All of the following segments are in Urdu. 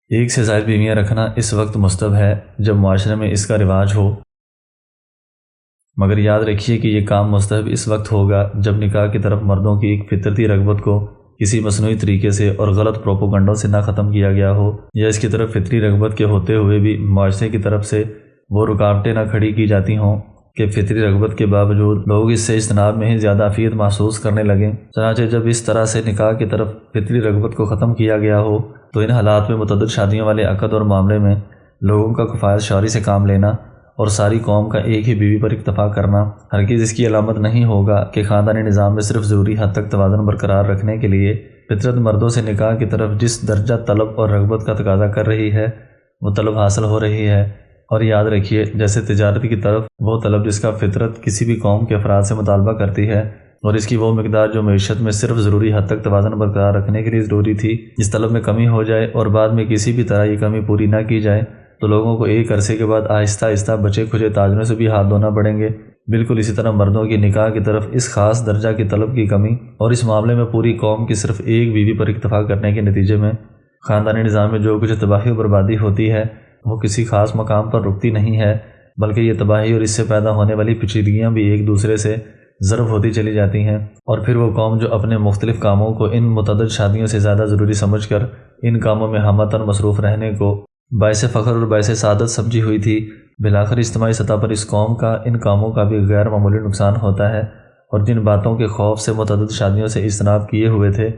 ایک سے زائد بیویاں رکھنا اس وقت مستحب ہے جب معاشرے میں اس کا رواج ہو، مگر یاد رکھیے کہ یہ کام مستحب اس وقت ہوگا جب نکاح کی طرف مردوں کی ایک فطرتی رغبت کو کسی مصنوعی طریقے سے اور غلط پروپوگنڈوں سے نہ ختم کیا گیا ہو، یا اس کی طرف فطری رغبت کے ہوتے ہوئے بھی معاشرے کی طرف سے وہ رکاوٹیں نہ کھڑی کی جاتی ہوں کہ فطری رغبت کے باوجود لوگ اس سے اجتناب میں ہی زیادہ عافیت محسوس کرنے لگیں۔ چنانچہ جب اس طرح سے نکاح کی طرف فطری رغبت کو ختم کیا گیا ہو تو ان حالات میں متعدد شادیوں والے عقد اور معاملے میں لوگوں کا کفایت شعوری سے کام لینا اور ساری قوم کا ایک ہی بیوی پر اکتفا کرنا ہرگز اس کی علامت نہیں ہوگا کہ خاندانی نظام میں صرف ضروری حد تک توازن برقرار رکھنے کے لیے فطرت مردوں سے نکاح کی طرف جس درجہ طلب اور رغبت کا تقاضا کر رہی ہے وہ طلب حاصل ہو رہی ہے۔ اور یاد رکھیے، جیسے تجارت کی طرف وہ طلب جس کا فطرت کسی بھی قوم کے افراد سے مطالبہ کرتی ہے، اور اس کی وہ مقدار جو معیشت میں صرف ضروری حد تک توازن برقرار رکھنے کے لیے ضروری تھی، اس طلب میں کمی ہو جائے اور بعد میں کسی بھی طرح یہ کمی پوری نہ کی جائے تو لوگوں کو ایک عرصے کے بعد آہستہ آہستہ بچے کھچے تاجروں سے بھی ہاتھ دھونا پڑیں گے۔ بالکل اسی طرح مردوں کی نکاح کی طرف اس خاص درجہ کی طلب کی کمی اور اس معاملے میں پوری قوم کی صرف ایک بیوی پر اکتفا کرنے کے نتیجے میں خاندانی نظام میں جو کچھ تباہی و بربادی ہوتی ہے وہ کسی خاص مقام پر رکتی نہیں ہے، بلکہ یہ تباہی اور اس سے پیدا ہونے والی پیچیدگیاں بھی ایک دوسرے سے ضرب ہوتی چلی جاتی ہیں، اور پھر وہ قوم جو اپنے مختلف کاموں کو ان متعدد شادیوں سے زیادہ ضروری سمجھ کر ان کاموں میں ہمتاً مصروف رہنے کو باعث فخر اور باعث سعادت سمجھی ہوئی تھی، بالآخر اجتماعی سطح پر اس قوم کا ان کاموں کا بھی غیر معمولی نقصان ہوتا ہے، اور جن باتوں کے خوف سے متعدد شادیوں سے اجتناب کیے ہوئے تھے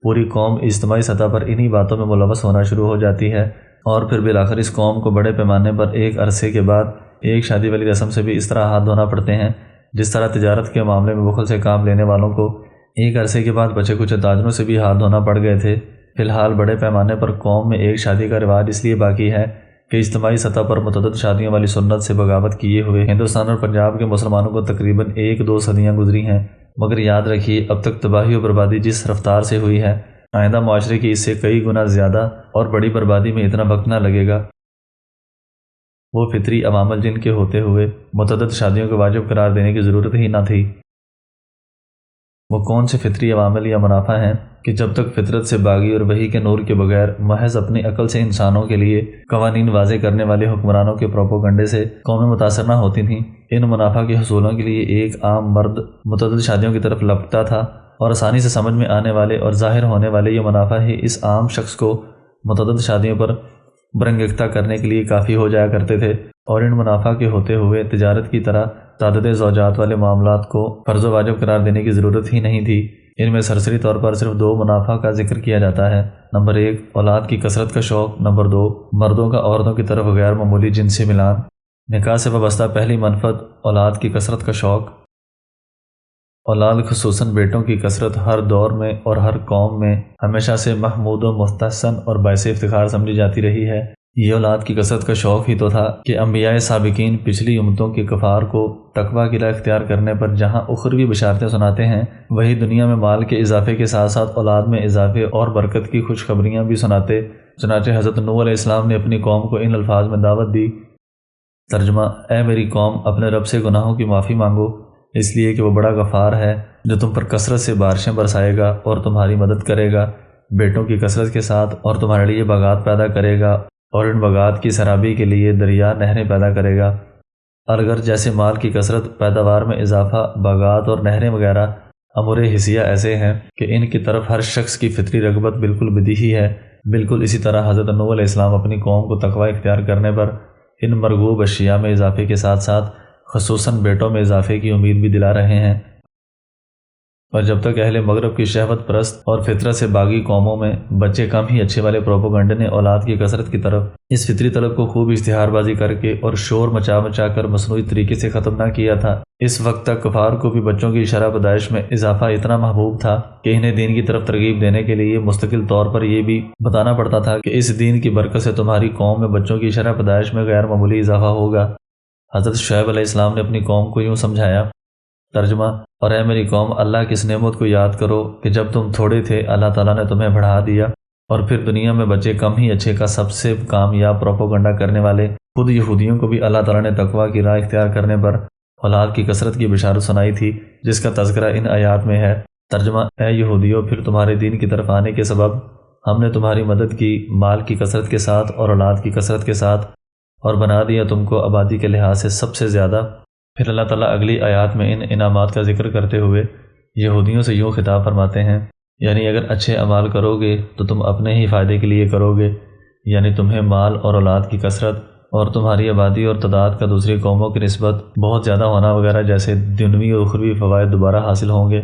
پوری قوم اجتماعی سطح پر انہی باتوں میں ملوث ہونا شروع ہو جاتی ہے، اور پھر بالآخر اس قوم کو بڑے پیمانے پر ایک عرصے کے بعد ایک شادی والی رسم سے بھی اس طرح ہاتھ دھونا پڑتے ہیں جس طرح تجارت کے معاملے میں بخل سے کام لینے والوں کو ایک عرصے کے بعد بچے کچھ تاجروں سے بھی ہاتھ دھونا پڑ گئے تھے۔ فی الحال بڑے پیمانے پر قوم میں ایک شادی کا رواج اس لیے باقی ہے کہ اجتماعی سطح پر متعدد شادیوں والی سنت سے بغاوت کیے ہوئے ہندوستان اور پنجاب کے مسلمانوں کو تقریباً 1-2 صدیاں گزری ہیں، مگر یاد رکھیے اب تک تباہی و بربادی جس رفتار سے ہوئی ہے آئندہ معاشرے کی اس سے کئی گنا زیادہ اور بڑی بربادی میں اتنا وقت نہ لگے گا۔ وہ فطری عوامل جن کے ہوتے ہوئے متعدد شادیوں کو واجب قرار دینے کی ضرورت ہی نہ تھی، وہ کون سے فطری عوامل یا منافع ہیں کہ جب تک فطرت سے باغی اور وحی کے نور کے بغیر محض اپنی عقل سے انسانوں کے لیے قوانین واضح کرنے والے حکمرانوں کے پروپوگنڈے سے قومیں متاثر نہ ہوتی تھیں، ان منافع کے حصولوں کے لیے ایک عام مرد متعدد شادیوں کی طرف لپکتا تھا، اور آسانی سے سمجھ میں آنے والے اور ظاہر ہونے والے یہ منافع ہی اس عام شخص کو متعدد شادیوں پر برنگختہ کرنے کے لیے کافی ہو جایا کرتے تھے، اور ان منافع کے ہوتے ہوئے تجارت کی طرح تعدد زوجات والے معاملات کو فرض و واجب قرار دینے کی ضرورت ہی نہیں تھی۔ ان میں سرسری طور پر صرف 2 منافع کا ذکر کیا جاتا ہے، نمبر 1 اولاد کی کثرت کا شوق، نمبر 2 مردوں کا عورتوں کی طرف غیر معمولی جنسی ملان۔ نکاح سے وابستہ پہلی منفعت اولاد کی کثرت کا شوق۔ اولاد خصوصاً بیٹوں کی کثرت ہر دور میں اور ہر قوم میں ہمیشہ سے محمود و مستحسن اور باعث افتخار سمجھی جاتی رہی ہے۔ یہ اولاد کی کثرت کا شوق ہی تو تھا کہ انبیاء سابقین پچھلی امتوں کے کفار کو تقویٰ کی راہ اختیار کرنے پر جہاں اخروی بشارتیں سناتے ہیں، وہی دنیا میں مال کے اضافے کے ساتھ ساتھ اولاد میں اضافے اور برکت کی خوشخبریاں بھی سناتے۔ چنانچہ حضرت نوح علیہ السلام نے اپنی قوم کو ان الفاظ میں دعوت دی، ترجمہ: اے میری قوم، اپنے رب سے گناہوں کی معافی مانگو، اس لیے کہ وہ بڑا غفار ہے جو تم پر کثرت سے بارشیں برسائے گا اور تمہاری مدد کرے گا بیٹوں کی کثرت کے ساتھ، اور تمہارے لیے باغات پیدا کرے گا اور ان باغات کی سرابی کے لیے دریا نہریں پیدا کرے گا۔ اگر جیسے مال کی کثرت، پیداوار میں اضافہ، باغات اور نہریں وغیرہ امور حسیہ ایسے ہیں کہ ان کی طرف ہر شخص کی فطری رغبت بالکل بدیہی ہے، بالکل اسی طرح حضرت نوح علیہ السلام اپنی قوم کو تقویٰ اختیار کرنے پر ان مرغوب اشیاء میں اضافے کے ساتھ ساتھ خصوصاً بیٹوں میں اضافے کی امید بھی دلا رہے ہیں۔ اور جب تک اہل مغرب کی شہوت پرست اور فطرت سے باغی قوموں میں بچے کم ہی اچھے والے پروپوگنڈے نے اولاد کی کثرت کی طرف اس فطری طلب کو خوب اشتہار بازی کر کے اور شور مچا مچا کر مصنوعی طریقے سے ختم نہ کیا تھا، اس وقت تک کفار کو بھی بچوں کی شرح پیدائش میں اضافہ اتنا محبوب تھا کہ انہیں دین کی طرف ترغیب دینے کے لیے مستقل طور پر یہ بھی بتانا پڑتا تھا کہ اس دین کی برکت سے تمہاری قوم میں بچوں کی شرح پیدائش میں غیر معمولی اضافہ ہوگا۔ حضرت شعیب علیہ السلام نے اپنی قوم کو یوں سمجھایا، ترجمہ: اور اے میری قوم، اللہ کی اس نعمت کو یاد کرو کہ جب تم تھوڑے تھے اللہ تعالیٰ نے تمہیں بڑھا دیا، اور پھر دنیا میں بچے کم ہی اچھے کا سب سے کامیاب پروپوگنڈا کرنے والے خود یہودیوں کو بھی اللہ تعالیٰ نے تقویٰ کی راہ اختیار کرنے پر اولاد کی کثرت کی بشارت سنائی تھی، جس کا تذکرہ ان آیات میں ہے۔ ترجمہ: اے یہودیوں، پھر تمہارے دین کی طرف آنے کے سبب ہم نے تمہاری مدد کی مال کی کثرت کے ساتھ اور اولاد کی کثرت کے ساتھ، اور بنا دیا تم کو آبادی کے لحاظ سے سب سے زیادہ۔ پھر اللہ تعالیٰ اگلی آیات میں ان انعامات کا ذکر کرتے ہوئے یہودیوں سے یوں خطاب فرماتے ہیں، یعنی اگر اچھے اعمال کرو گے تو تم اپنے ہی فائدے کے لیے کرو گے، یعنی تمہیں مال اور اولاد کی کثرت اور تمہاری آبادی اور تعداد کا دوسری قوموں کی نسبت بہت زیادہ ہونا وغیرہ جیسے دنیوی اور اخروی فوائد دوبارہ حاصل ہوں گے،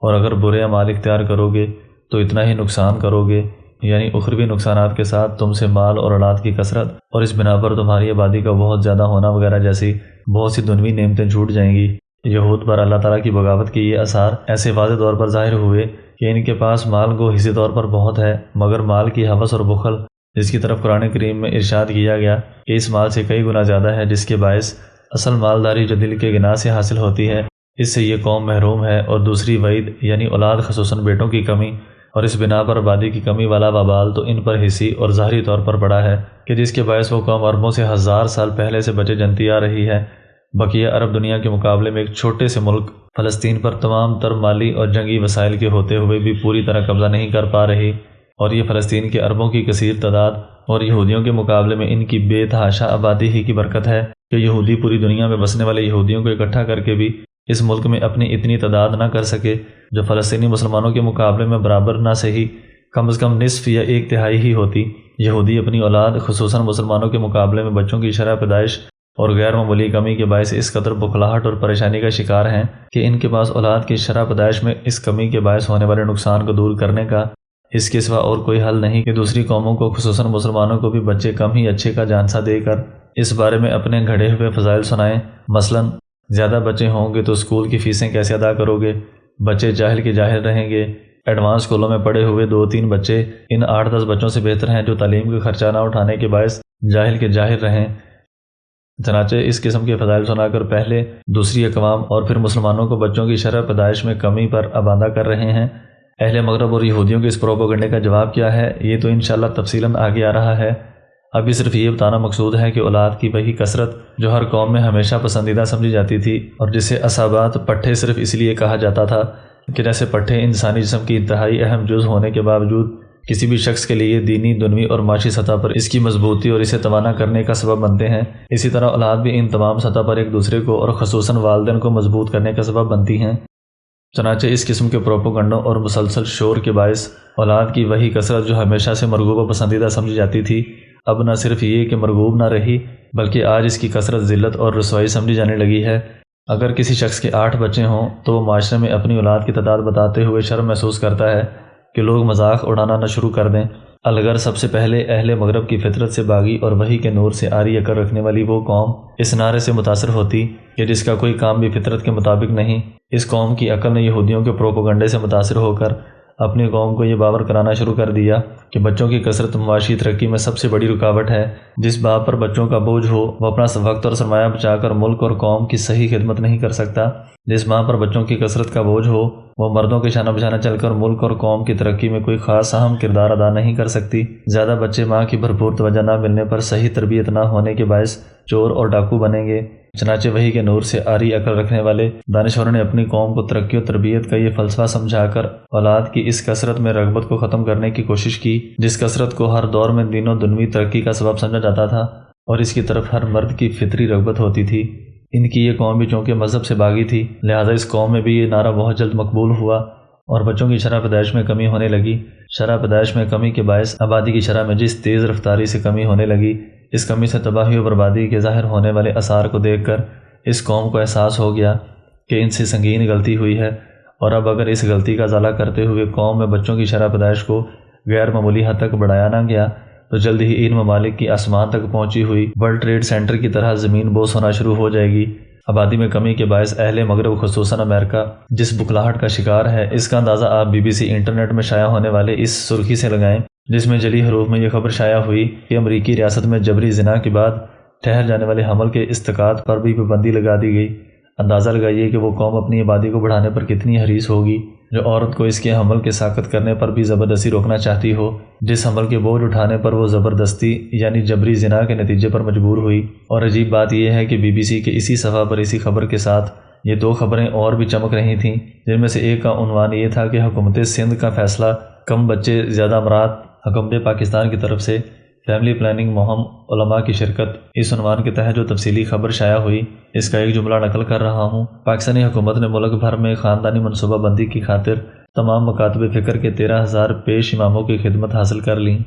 اور اگر برے اعمال اختیار کرو گے تو اتنا ہی نقصان کرو گے، یعنی اخروی نقصانات کے ساتھ تم سے مال اور اولاد کی کثرت اور اس بنا پر تمہاری آبادی کا بہت زیادہ ہونا وغیرہ جیسی بہت سی دنیوی نعمتیں چھوٹ جائیں گی۔ یہود پر اللہ تعالیٰ کی بغاوت کے یہ آثار ایسے واضح طور پر ظاہر ہوئے کہ ان کے پاس مال کو حصی طور پر بہت ہے، مگر مال کی ہوس اور بخل جس کی طرف قرآن کریم میں ارشاد کیا گیا کہ اس مال سے کئی گنا زیادہ ہے، جس کے باعث اصل مالداری جو دل کے غنا سے حاصل ہوتی ہے، اس سے یہ قوم محروم ہے۔ اور دوسری وعید یعنی اولاد خصوصاً بیٹوں کی کمی اور اس بنا پر آبادی کی کمی والا وبال تو ان پر حصی اور ظاہری طور پر پڑا ہے کہ جس کے باعث وہ قوم عربوں سے 1000 سال پہلے سے بچے جنتی آ رہی ہے۔ بقیہ عرب دنیا کے مقابلے میں ایک چھوٹے سے ملک فلسطین پر تمام تر مالی اور جنگی وسائل کے ہوتے ہوئے بھی پوری طرح قبضہ نہیں کر پا رہی، اور یہ فلسطین کے عربوں کی کثیر تعداد اور یہودیوں کے مقابلے میں ان کی بے تحاشا آبادی ہی کی برکت ہے کہ یہودی پوری دنیا میں بسنے والے یہودیوں کو اکٹھا کر کے بھی اس ملک میں اپنی اتنی تعداد نہ کر سکے جو فلسطینی مسلمانوں کے مقابلے میں برابر نہ صحیح کم از کم نصف یا 1/3 ہی ہوتی۔ یہودی اپنی اولاد خصوصاً مسلمانوں کے مقابلے میں بچوں کی شرح پیدائش اور غیر معمولی کمی کے باعث اس قدر بخلاہٹ اور پریشانی کا شکار ہیں کہ ان کے پاس اولاد کی شرح پیدائش میں اس کمی کے باعث ہونے والے نقصان کو دور کرنے کا اس کے سوا اور کوئی حل نہیں کہ دوسری قوموں کو خصوصاً مسلمانوں کو بھی بچے کم ہی اچھے کا جانسا دے کر اس بارے میں اپنے گھڑے ہوئے فضائل سنائیں۔ مثلاً زیادہ بچے ہوں گے تو اسکول کی فیسیں کیسے ادا کرو گے؟ بچے جاہل کے جاہل رہیں گے۔ ایڈوانس اسکولوں میں پڑھے ہوئے 2-3 بچے ان 8-10 بچوں سے بہتر ہیں جو تعلیم کا خرچہ نہ اٹھانے کے باعث جاہل کے جاہل رہیں۔ چنانچہ اس قسم کے فضائل سنا کر پہلے دوسری اقوام اور پھر مسلمانوں کو بچوں کی شرح پیدائش میں کمی پر آبادہ کر رہے ہیں۔ اہل مغرب اور یہودیوں کے اس پروپیگنڈے کا جواب کیا ہے، یہ تو انشاءاللہ تفصیلاً آگے آ رہا ہے۔ ابھی صرف یہ بتانا مقصود ہے کہ اولاد کی وہی کثرت جو ہر قوم میں ہمیشہ پسندیدہ سمجھی جاتی تھی اور جسے اصابات پٹھے صرف اس لیے کہا جاتا تھا کہ جیسے پٹھے انسانی جسم کی انتہائی اہم جز ہونے کے باوجود کسی بھی شخص کے لیے دینی، دنوی اور معاشی سطح پر اس کی مضبوطی اور اسے توانا کرنے کا سبب بنتے ہیں، اسی طرح اولاد بھی ان تمام سطح پر ایک دوسرے کو اور خصوصاً والدین کو مضبوط کرنے کا سبب بنتی ہیں۔ چنانچہ اس قسم کے پروپیگنڈوں اور مسلسل شور کے باعث اولاد کی وہی کثرت جو ہمیشہ سے مرغوب و پسندیدہ سمجھی جاتی تھی، اب نہ صرف یہ کہ مرغوب نہ رہی بلکہ آج اس کی کثرت ذلت اور رسوائی سمجھی جانے لگی ہے۔ اگر کسی شخص کے 8 بچے ہوں تو وہ معاشرے میں اپنی اولاد کی تعداد بتاتے ہوئے شرم محسوس کرتا ہے کہ لوگ مذاق اڑانا نہ شروع کر دیں۔ الگر سب سے پہلے اہل مغرب کی فطرت سے باغی اور وحی کے نور سے عاری عقل رکھنے والی وہ قوم اس نعرے سے متاثر ہوتی کہ جس کا کوئی کام بھی فطرت کے مطابق نہیں، اس قوم کی عقل نے یہودیوں کے پروپیگنڈے سے متاثر ہو کر اپنی قوم کو یہ باور کرانا شروع کر دیا کہ بچوں کی کثرت معاشی ترقی میں سب سے بڑی رکاوٹ ہے۔ جس باپ پر بچوں کا بوجھ ہو وہ اپنا وقت اور سرمایہ بچا کر ملک اور قوم کی صحیح خدمت نہیں کر سکتا۔ جس ماں پر بچوں کی کثرت کا بوجھ ہو وہ مردوں کے شانہ بشانہ چل کر ملک اور قوم کی ترقی میں کوئی خاص اہم کردار ادا نہیں کر سکتی۔ زیادہ بچے ماں کی بھرپور توجہ نہ ملنے پر صحیح تربیت نہ ہونے کے باعث چور اور ڈاکو بنیں گے۔ چنانچہ وحی کے نور سے عاری عقل رکھنے والے دانشوروں نے اپنی قوم کو ترقی و تربیت کا یہ فلسفہ سمجھا کر اولاد کی اس کثرت میں رغبت کو ختم کرنے کی کوشش کی جس کثرت کو ہر دور میں دین و دنوی ترقی کا سبب سمجھا جاتا تھا اور اس کی طرف ہر مرد کی فطری رغبت ہوتی تھی۔ ان کی یہ قوم بھی چونکہ مذہب سے باغی تھی، لہٰذا اس قوم میں بھی یہ نعرہ بہت جلد مقبول ہوا اور بچوں کی شرح پیدائش میں کمی ہونے لگی۔ شرح پیدائش میں کمی کے باعث آبادی کی شرح میں جس تیز رفتاری سے کمی ہونے لگی، اس کمی سے تباہی و بربادی کے ظاہر ہونے والے آثار کو دیکھ کر اس قوم کو احساس ہو گیا کہ ان سے سنگین غلطی ہوئی ہے، اور اب اگر اس غلطی کا ازالہ کرتے ہوئے قوم میں بچوں کی شرح پیدائش کو غیر معمولی حد تک بڑھایا نہ گیا تو جلد ہی ان ممالک کی آسمان تک پہنچی ہوئی ورلڈ ٹریڈ سینٹر کی طرح زمین بوس ہونا شروع ہو جائے گی۔ آبادی میں کمی کے باعث اہل مغرب خصوصاً امریکہ جس بکھلاہٹ کا شکار ہے، اس کا اندازہ آپ BBC انٹرنیٹ میں شائع ہونے والے اس سرخی سے لگائیں جس میں جلی حروف میں یہ خبر شائع ہوئی کہ امریکی ریاست میں جبری زنا کے بعد ٹھہر جانے والے حمل کے استقاط پر بھی پابندی لگا دی گئی۔ اندازہ لگائیے کہ وہ قوم اپنی آبادی کو بڑھانے پر کتنی حریص ہوگی جو عورت کو اس کے حمل کے ساقط کرنے پر بھی زبردستی روکنا چاہتی ہو، جس حمل کے بوجھ اٹھانے پر وہ زبردستی یعنی جبری زنا کے نتیجے پر مجبور ہوئی۔ اور عجیب بات یہ ہے کہ BBC کے اسی صفحہ پر اسی خبر کے ساتھ یہ 2 خبریں اور بھی چمک رہی تھیں، جن میں سے ایک کا عنوان یہ تھا کہ حکومت سندھ کا فیصلہ کم بچے زیادہ امرات حکومت پاکستان کی طرف سے فیملی پلاننگ مہم علماء کی شرکت اس عنوان کے تحت جو تفصیلی خبر شائع ہوئی، اس کا ایک جملہ نقل کر رہا ہوں۔ پاکستانی حکومت نے ملک بھر میں خاندانی منصوبہ بندی کی خاطر تمام مکاتب فکر کے 13,000 پیش اماموں کی خدمت حاصل کر لیں۔